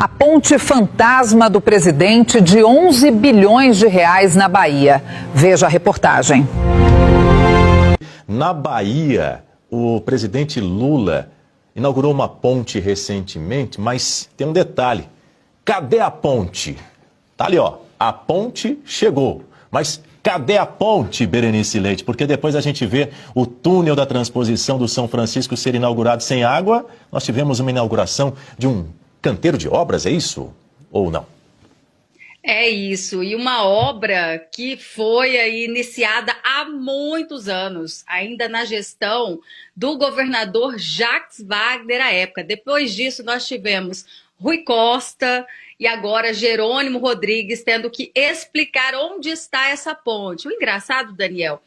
A ponte fantasma do presidente de 11 bilhões de reais na Bahia. Veja a reportagem. Na Bahia, o presidente Lula inaugurou uma ponte recentemente, mas tem um detalhe. Cadê a ponte? Tá ali, ó. A ponte chegou. Mas cadê a ponte, Berenice Leite? Porque depois a gente vê o túnel da transposição do São Francisco ser inaugurado sem água. Nós tivemos uma inauguração de um canteiro de obras, é isso? Ou não? É isso, e uma obra que foi aí iniciada há muitos anos, ainda na gestão do governador Jacques Wagner à época. Depois disso nós tivemos Rui Costa e agora Jerônimo Rodrigues tendo que explicar onde está essa ponte. O engraçado, Daniel,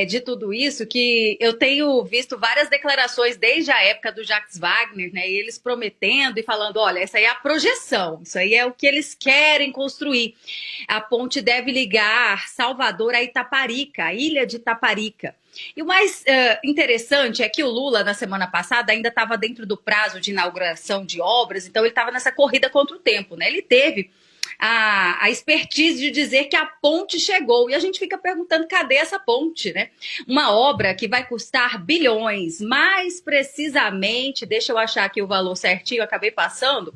de tudo isso, que eu tenho visto várias declarações desde a época do Jacques Wagner, né? E eles prometendo e falando, olha, essa aí é a projeção, isso aí é o que eles querem construir. A ponte deve ligar Salvador a Itaparica, a ilha de Itaparica. E o mais interessante é que o Lula, na semana passada, ainda estava dentro do prazo de inauguração de obras, então ele estava nessa corrida contra o tempo, né? Ele teve a expertise de dizer que a ponte chegou. E a gente fica perguntando, cadê essa ponte, né? Uma obra que vai custar bilhões, mais precisamente, deixa eu achar aqui o valor certinho, eu acabei passando,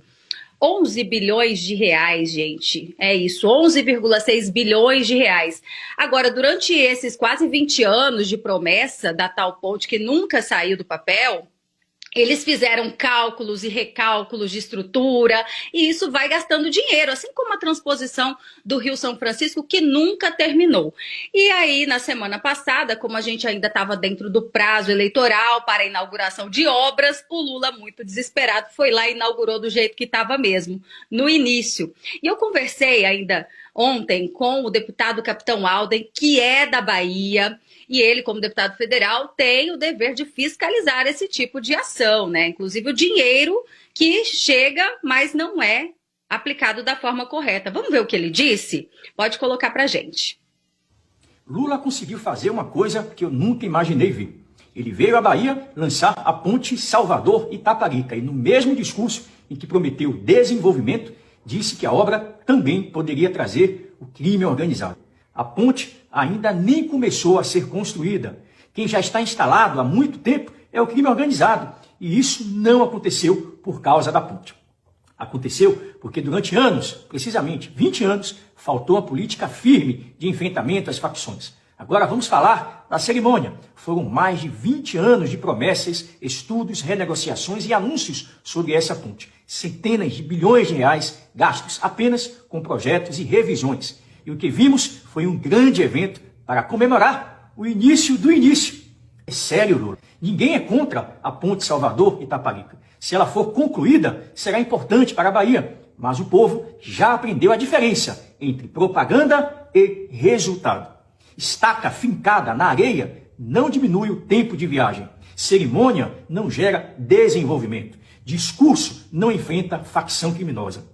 11 bilhões de reais, gente. É isso, 11,6 bilhões de reais. Agora, durante esses quase 20 anos de promessa da tal ponte que nunca saiu do papel, eles fizeram cálculos e recálculos de estrutura e isso vai gastando dinheiro, assim como a transposição do Rio São Francisco, que nunca terminou. E aí, na semana passada, como a gente ainda estava dentro do prazo eleitoral para a inauguração de obras, o Lula, muito desesperado, foi lá e inaugurou do jeito que estava mesmo, no início. E eu conversei ainda ontem com o deputado Capitão Alden, que é da Bahia, e ele, como deputado federal, tem o dever de fiscalizar esse tipo de ação, né? Inclusive o dinheiro que chega, mas não é aplicado da forma correta. Vamos ver o que ele disse? Pode colocar pra gente. Lula conseguiu fazer uma coisa que eu nunca imaginei ver. Ele veio à Bahia lançar a ponte Salvador-Itaparica e no mesmo discurso em que prometeu desenvolvimento, disse que a obra também poderia trazer o crime organizado. A ponte ainda nem começou a ser construída. Quem já está instalado há muito tempo é o crime organizado. E isso não aconteceu por causa da ponte. Aconteceu porque durante anos, precisamente 20 anos, faltou uma política firme de enfrentamento às facções. Agora vamos falar da cerimônia. Foram mais de 20 anos de promessas, estudos, renegociações e anúncios sobre essa ponte. Centenas de bilhões de reais gastos apenas com projetos e revisões. E o que vimos foi um grande evento para comemorar o início do início. É sério, Lula. Ninguém é contra a ponte Salvador-Itaparica. Se ela for concluída, será importante para a Bahia. Mas o povo já aprendeu a diferença entre propaganda e resultado. Estaca fincada na areia não diminui o tempo de viagem. Cerimônia não gera desenvolvimento. Discurso não enfrenta facção criminosa.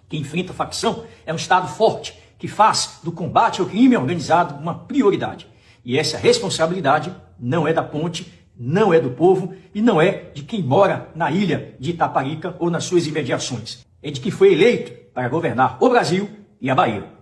Quem enfrenta facção é um Estado forte, que faz do combate ao crime organizado uma prioridade. E essa responsabilidade não é da ponte, não é do povo e não é de quem mora na ilha de Itaparica ou nas suas imediações. É de quem foi eleito para governar o Brasil e a Bahia.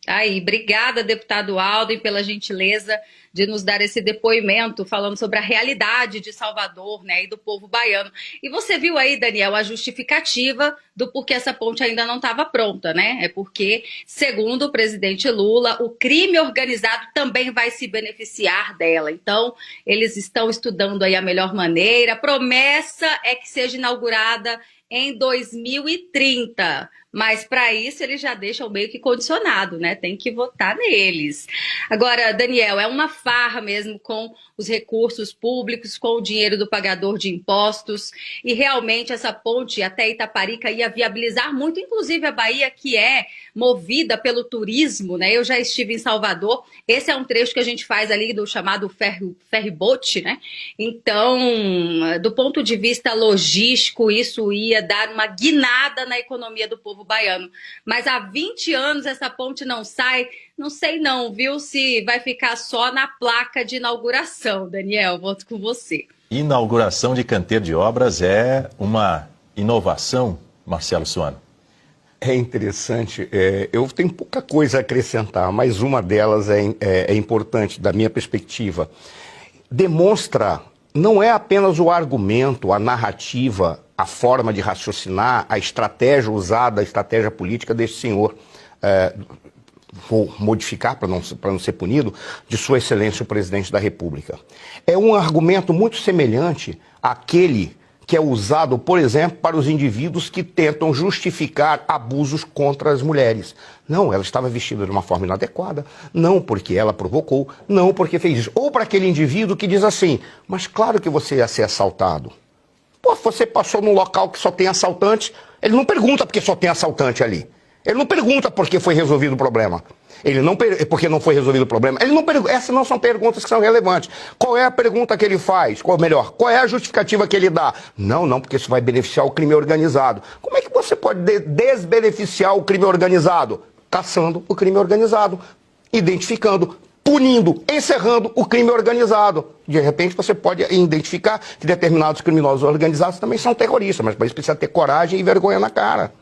Aí, obrigada, deputado Alden, pela gentileza de nos dar esse depoimento falando sobre a realidade de Salvador, né, e do povo baiano. E você viu aí, Daniel, a justificativa do porquê essa ponte ainda não estava pronta, né? É porque, segundo o presidente Lula, o crime organizado também vai se beneficiar dela. Então, eles estão estudando aí a melhor maneira. A promessa é que seja inaugurada em 2030, mas para isso eles já deixam meio que condicionado, né? Tem que votar neles. Agora, Daniel, é uma farra mesmo com os recursos públicos, com o dinheiro do pagador de impostos, e realmente essa ponte até Itaparica ia viabilizar muito, inclusive a Bahia, que é movida pelo turismo, né? Eu já estive em Salvador, esse é um trecho que a gente faz ali do chamado ferryboat, né? Então, do ponto de vista logístico, isso ia dar uma guinada na economia do povo baiano. Mas há 20 anos essa ponte não sai, não sei não, viu, se vai ficar só na placa de inauguração. Daniel, volto com você. Inauguração de canteiro de obras é uma inovação Marcelo Suano? É interessante, eu tenho pouca coisa a acrescentar, mas uma delas é importante da minha perspectiva. Demonstra, não é apenas o argumento, a narrativa, a forma de raciocinar, a estratégia usada, a estratégia política desse senhor, vou modificar para não ser punido, de Sua Excelência o Presidente da República. É um argumento muito semelhante àquele que é usado, por exemplo, para os indivíduos que tentam justificar abusos contra as mulheres. Não, ela estava vestida de uma forma inadequada, não porque ela provocou, não porque fez isso. Ou para aquele indivíduo que diz assim, mas claro que você ia ser assaltado. Pô, você passou num local que só tem assaltantes, ele não pergunta porque só tem assaltante ali. Ele não pergunta por que foi resolvido o problema. Ele não porque não foi resolvido o problema. Ele não pergunta. Essas não são perguntas que são relevantes. Qual é a pergunta que ele faz? Ou melhor, qual é a justificativa que ele dá? Não, porque isso vai beneficiar o crime organizado. Como é que você pode desbeneficiar o crime organizado? Caçando o crime organizado, identificando, punindo, encerrando o crime organizado. De repente você pode identificar que determinados criminosos organizados também são terroristas, mas para isso precisa ter coragem e vergonha na cara.